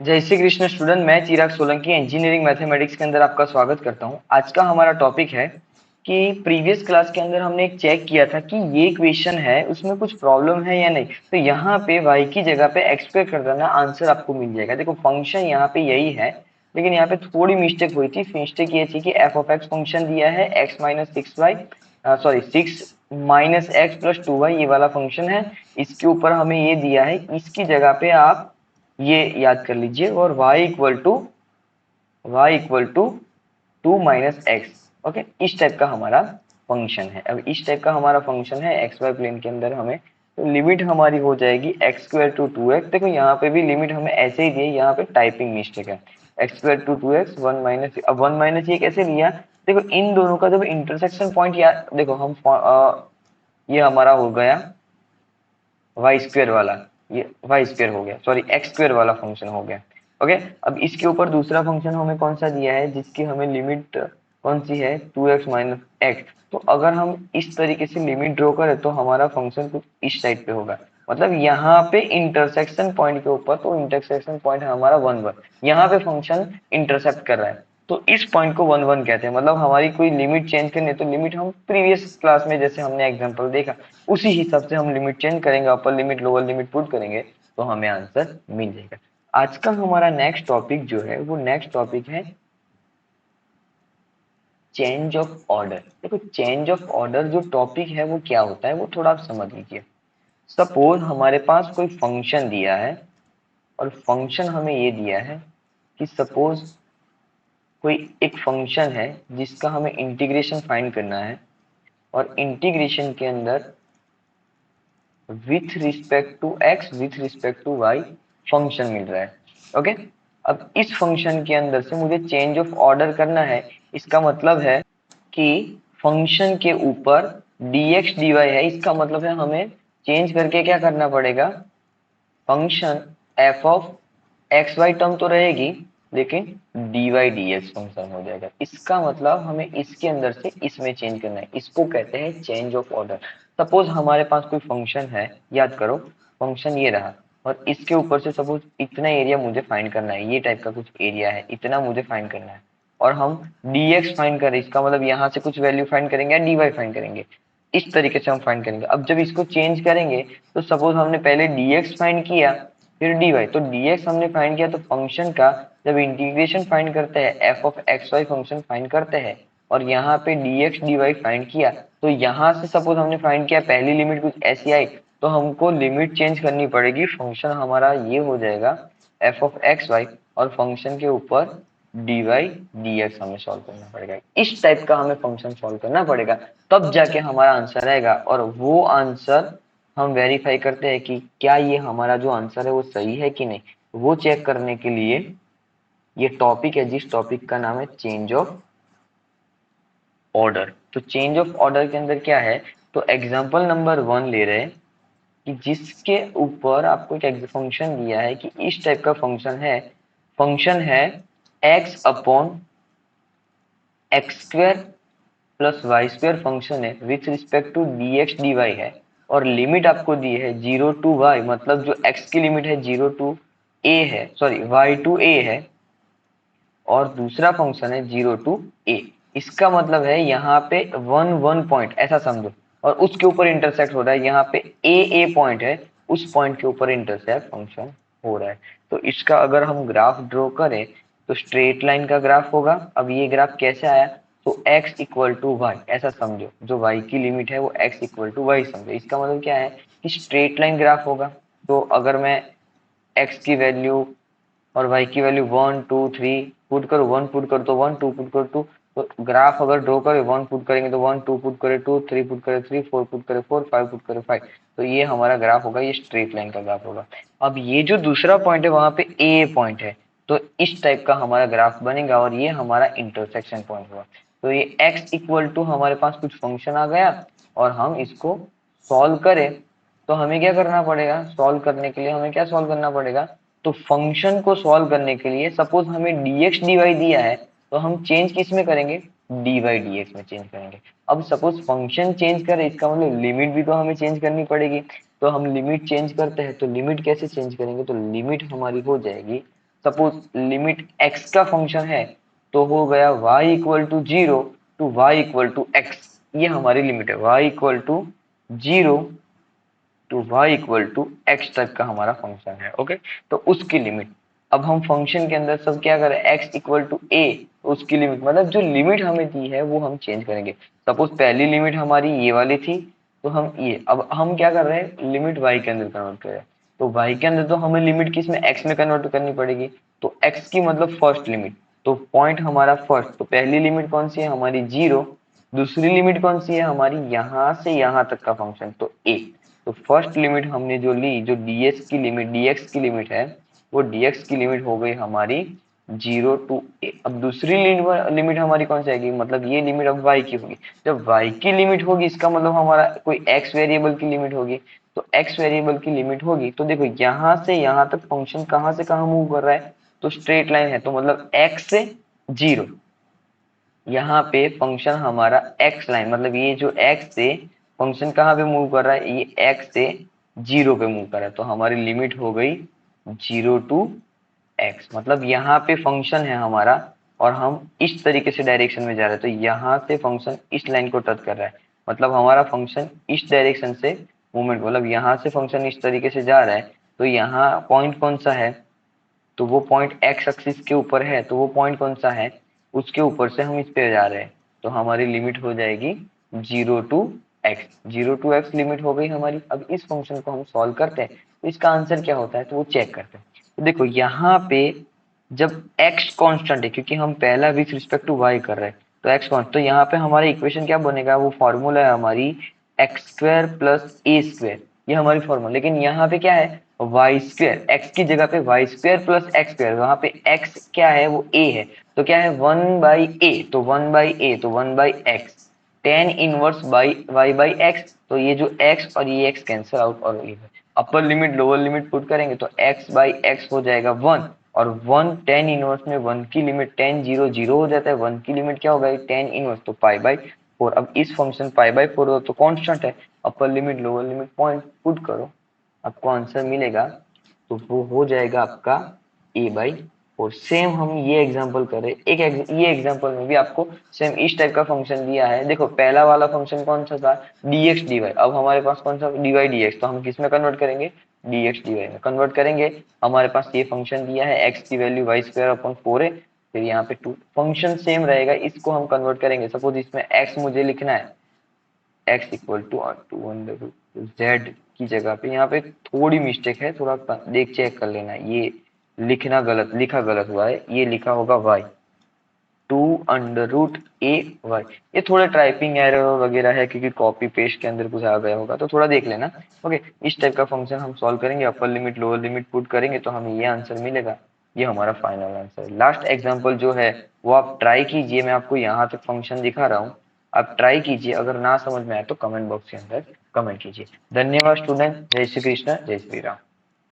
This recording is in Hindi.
जय श्री कृष्ण स्टूडेंट। मैं चिराग सोलंकी इंजीनियरिंग मैथमेटिक्स के अंदर आपका स्वागत करता हूं। आज का हमारा टॉपिक है कि प्रीवियस क्लास के अंदर हमने एक चेक किया था कि ये इक्वेशन है उसमें कुछ प्रॉब्लम है या नहीं। तो यहाँ पे y की जगह पे x स्क्वायर कर देना, आंसर आपको मिल जाएगा। देखो फंक्शन यहाँ पे यही है, लेकिन यहाँ पे थोड़ी मिस्टेक हुई थी। मिस्टेक ये थी कि एफ ऑफ एक्स फंक्शन दिया है x minus six y, sorry six minus x plus two y, ये वाला फंक्शन है। इसके ऊपर हमें ये दिया है, इसकी जगह पे आप ये याद कर लीजिए। और y equal to two minus x. Okay, इस टाइप का हमारा फंक्शन है। अब इस टाइप का हमारा फंक्शन है एक्स वाई प्लेन के अंदर हमें, तो लिमिट हमारी हो जाएगी x square to two x. देखो यहाँ पे भी लिमिट हमें ऐसे ही दी है, यहाँ पे टाइपिंग मिस्टेक है। X square to two x one minus, अब वन माइनस ये कैसे लिया? देखो इन दोनों का जब इंटरसेक्शन पॉइंट, यार देखो हम ये हमारा हो गया वाई स्क्वायर वाला, ये वाई स्क्वायर हो गया, सॉरी एक्स स्क्वायर वाला फंक्शन हो गया। ओके, अब इसके ऊपर दूसरा फंक्शन हमें कौन सा दिया है जिसकी हमें लिमिट कौन सी है, टू एक्स माइनस एक्स। तो अगर हम इस तरीके से लिमिट ड्रॉ करें तो हमारा फंक्शन कुछ इस टाइप पे होगा। मतलब यहाँ पे इंटरसेक्शन पॉइंट के ऊपर, तो इंटरसेक्शन पॉइंट है हमारा वन वन, यहाँ पे फंक्शन इंटरसेप्ट कर रहा है, तो इस पॉइंट को वन वन कहते हैं। मतलब हमारी कोई लिमिट चेंज करनी है तो लिमिट हम प्रीवियस क्लास में जैसे हमने एग्जांपल देखा उसी हिसाब से हम लिमिट चेंज करेंगे, upper limit lower limit put करेंगे तो हमें आंसर मिल जाएगा। आज का हमारा नेक्स्ट टॉपिक जो है वो नेक्स्ट टॉपिक है चेंज ऑफ ऑर्डर। देखो चेंज ऑफ ऑर्डर जो टॉपिक है वो क्या होता है वो थोड़ा आप समझ लीजिए। सपोज हमारे पास कोई फंक्शन दिया है, और फंक्शन हमें ये दिया है कि सपोज कोई एक फंक्शन है जिसका हमें इंटीग्रेशन फाइंड करना है, और इंटीग्रेशन के अंदर with respect to x with respect to y function मिल रहा है। ओके, अब इस फंक्शन के अंदर से मुझे चेंज ऑफ ऑर्डर करना है। इसका मतलब है कि फंक्शन के ऊपर dx dy है, इसका मतलब है हमें चेंज करके क्या करना पड़ेगा, function f of x y term तो रहेगी, लेकिन dy dx फंक्शन हो जाएगा। इसका मतलब हमें इसके अंदर से इसमें चेंज करना है, इसको कहते हैं चेंज ऑफ ऑर्डर। सपोज हमारे पास कोई फंक्शन है, याद करो फंक्शन ये रहा, और इसके ऊपर से सपोज इतना एरिया मुझे फाइंड करना है, ये टाइप का कुछ एरिया है, इतना मुझे फाइंड करना है। और हम dx फाइंड करें, इसका मतलब यहाँ से कुछ वैल्यू फाइंड करेंगे या dy फाइंड करेंगे, इस तरीके से हम फाइंड करेंगे। अब जब इसको चेंज करेंगे तो सपोज हमने पहले dx फाइंड किया फिर dy, तो dx हमने फाइंड किया, तो फंक्शन का जब इंटीग्रेशन फाइंड करते हैं f of x y function find करते हैं, और यहाँ पे dx dy फाइंड किया, तो यहाँ से सपोज हमने फाइंड किया पहली लिमिट कुछ ऐसी आई, तो हमको लिमिट चेंज करनी पड़ेगी। फंक्शन हमारा ये हो जाएगा एफ ऑफ एक्स वाई, और फंक्शन के ऊपर dy dx हमें सॉल्व करना पड़ेगा। इस टाइप का हमें फंक्शन सॉल्व करना पड़ेगा, तब जाके हमारा आंसर आएगा। और वो आंसर हम वेरीफाई करते हैं कि क्या ये हमारा जो आंसर है वो सही है कि नहीं। वो चेक करने के लिए ये टॉपिक है, जिस टॉपिक का नाम है चेंज ऑफ ऑर्डर। तो चेंज ऑफ ऑर्डर के अंदर क्या है, तो एग्जांपल नंबर वन ले रहे हैं कि जिसके ऊपर आपको एक फंक्शन दिया है कि इस टाइप का फंक्शन है x upon x square plus y square function है with respect to d x d y है, और लिमिट आपको दी है जीरो टू वाई, मतलब जो एक्स की लिमिट है जीरो टू ए है, सॉरी वाई टू ए है, और दूसरा फंक्शन है जीरो टू ए। इसका मतलब है यहाँ पे वन वन पॉइंट ऐसा समझो, और उसके ऊपर इंटरसेक्ट हो रहा है, यहाँ पे ए पॉइंट है, उस पॉइंट के ऊपर इंटरसेक्ट फंक्शन हो रहा है। तो इसका अगर हम ग्राफ ड्रॉ करें तो स्ट्रेट लाइन का ग्राफ होगा। अब ये ग्राफ कैसे आया, तो x इक्वल टू वाई ऐसा समझो, जो y की लिमिट है वो x इक्वल टू वाई समझो। इसका मतलब क्या है कि स्ट्रेट लाइन ग्राफ होगा। तो अगर मैं x की वैल्यू और y की value one two three put करो, वन पुट कर तो वन, टू पुट कर टू, तो ग्राफ अगर ड्रॉ करे वन पुट करेंगे तो वन, टू पुट करे टू, थ्री पुट करे थ्री, फोर पुट करे फोर, फाइव पुट करे फाइव, तो ये हमारा ग्राफ होगा, ये स्ट्रेट लाइन का ग्राफ होगा। अब ये जो दूसरा पॉइंट है वहां पे ए पॉइंट है, तो इस टाइप का हमारा ग्राफ बनेगा, और ये हमारा इंटरसेक्शन पॉइंट हुआ। तो ये x इक्वल टू हमारे पास कुछ फंक्शन आ गया, और हम इसको सॉल्व करें तो हमें क्या करना पड़ेगा, सॉल्व करने के लिए हमें क्या सॉल्व करना पड़ेगा, तो फंक्शन को सॉल्व करने के लिए सपोज हमें dx dy दिया है, तो हम चेंज किस में करेंगे, dy dx में चेंज करेंगे। अब सपोज फंक्शन चेंज करे, इसका मतलब लिमिट भी तो हमें चेंज करनी पड़ेगी। तो हम लिमिट चेंज करते हैं, तो लिमिट कैसे चेंज करेंगे, तो लिमिट हमारी हो जाएगी सपोज लिमिट x का फंक्शन है तो हो गया y equal to 0 to y equal to x, ये हमारी लिमिट है, y equal to 0 to y equal to x तक का हमारा फंक्शन है। ओके, तो उसकी लिमिट, अब हम फंक्शन के अंदर सब क्या करें, x इक्वल टू a, उसकी लिमिट मतलब जो लिमिट हमें दी है वो हम चेंज करेंगे। सपोज पहली लिमिट हमारी ये वाली थी, तो हम ये, अब हम क्या कर रहे हैं, लिमिट y के अंदर कन्वर्ट कर रहे हैं, तो y के अंदर तो हमें लिमिट किस में, x में कन्वर्ट करनी पड़ेगी, तो x की मतलब फर्स्ट लिमिट, तो पॉइंट हमारा फर्स्ट, तो पहली लिमिट कौन सी है हमारी 0, दूसरी लिमिट कौन सी है हमारी यहाँ से यहाँ तक का फंक्शन तो a, तो फर्स्ट लिमिट हमने जो ली, जो dx की लिमिट, dx की लिमिट है, वो dx की लिमिट हो गई हमारी 0 टू a। अब दूसरी लिमिट हमारी कौन सी आएगी, मतलब ये लिमिट अब y की होगी, जब y की लिमिट होगी इसका मतलब हमारा कोई x वेरिएबल की लिमिट होगी, तो x वेरिएबल की लिमिट होगी, तो देखो यहाँ से यहाँ तक फंक्शन कहाँ से कहाँ मूव कर रहा है, तो स्ट्रेट लाइन है, तो मतलब x से 0, यहाँ पे फंक्शन हमारा x लाइन, मतलब ये जो x से फंक्शन कहाँ पे मूव कर रहा है, ये x से 0 पे मूव कर रहा है, तो हमारी लिमिट हो गई 0 टू x, मतलब यहाँ पे फंक्शन है हमारा और हम इस तरीके से डायरेक्शन में जा रहे हैं, तो यहाँ से फंक्शन इस लाइन को टच कर रहा है, मतलब हमारा फंक्शन इस डायरेक्शन से मूवमेंट, मतलब यहाँ से फंक्शन इस तरीके से जा रहा है, तो यहाँ पॉइंट कौन सा है, तो वो पॉइंट एक्स एक्सिस के ऊपर है, तो वो पॉइंट कौन सा है, उसके ऊपर से हम इस पे जा रहे हैं, तो हमारी लिमिट हो जाएगी 0 to x, 0 to x limit हो गई हमारी। अब इस फंक्शन को हम सॉल्व करते हैं, तो इसका आंसर क्या होता है, तो वो चेक करते हैं। तो देखो यहाँ पे जब x कांस्टेंट है, क्योंकि हम पहला विथ रिस्पेक्ट टू y कर रहे हैं, तो x कांस्टेंट, तो यहाँ पे हमारा इक्वेशन क्या बनेगा, वो फॉर्मूला है हमारी एक्स स्क्वायर प्लस ए स्क्वायर, ये हमारी फॉर्मूला, लेकिन यहाँ पे क्या है वाई स्क्वायर, एक्स की जगह पे y square plus x square, वहां पे एक्स क्या है वो ए है, तो क्या है 1/a, तो 1/a, तो 1/x, tan inverse by y by x, तो ये जो x और ये x कैंसिल आउट, और ये upper limit lower limit put करेंगे तो x बाई एक्स हो जाएगा 1, और 1 टेन इनवर्स में 1 की लिमिट 10 0 0 हो जाता है, 1 की लिमिट क्या होगा 10 इनवर्स, तो पाई बाई 4। अब इस फंक्शन पाई बाई 4 हो तो कांस्टेंट है, upper limit lower limit point put करो, आपको आंसर मिलेगा, तो वो हो जाएगा आपका a/4। सेम हम ये एग्जांपल करें, ये एग्जांपल में भी आपको सेम इस टाइप का फंक्शन दिया है। देखो पहला वाला फंक्शन कौन सा था, dx dy, अब हमारे पास कौन सा dy dx, तो हम किस में कन्वर्ट करेंगे, dx dy में कन्वर्ट करेंगे। हमारे पास ये फंक्शन दिया है x की वैल्यू वाई स्क्वायर अपॉन 4 है, फिर यहाँ पे 2, फंक्शन सेम रहेगा, इसको हम कन्वर्ट करेंगे। सपोज इसमें x मुझे लिखना है, x इक्वल टू z की जगह पे यहाँ पे थोड़ी मिस्टेक है, थोड़ा देख चेक कर लेना, ये लिखा गलत हुआ है, ये लिखा होगा y 2√a/y, ये थोड़ा टाइपिंग एरर वगैरह है क्योंकि कॉपी पेस्ट के अंदर कुछ आ गया होगा, तो थोड़ा देख लेना। ओके, इस टाइप का फंक्शन हम सॉल्व करेंगे, upper limit lower limit put करेंगे तो हमें ये आंसर मिलेगा, ये हमारा फाइनल आंसर है। लास्ट एग्जांपल जो है वो आप ट्राई कीजिए, मैं आपको यहाँ तक फंक्शन दिखा रहा हूँ, आप ट्राई कीजिए, अगर ना समझ में आए तो कमेंट बॉक्स के अंदर कमेंट कीजिए। धन्यवाद स्टूडेंट, जय श्री कृष्ण, जय श्री राम।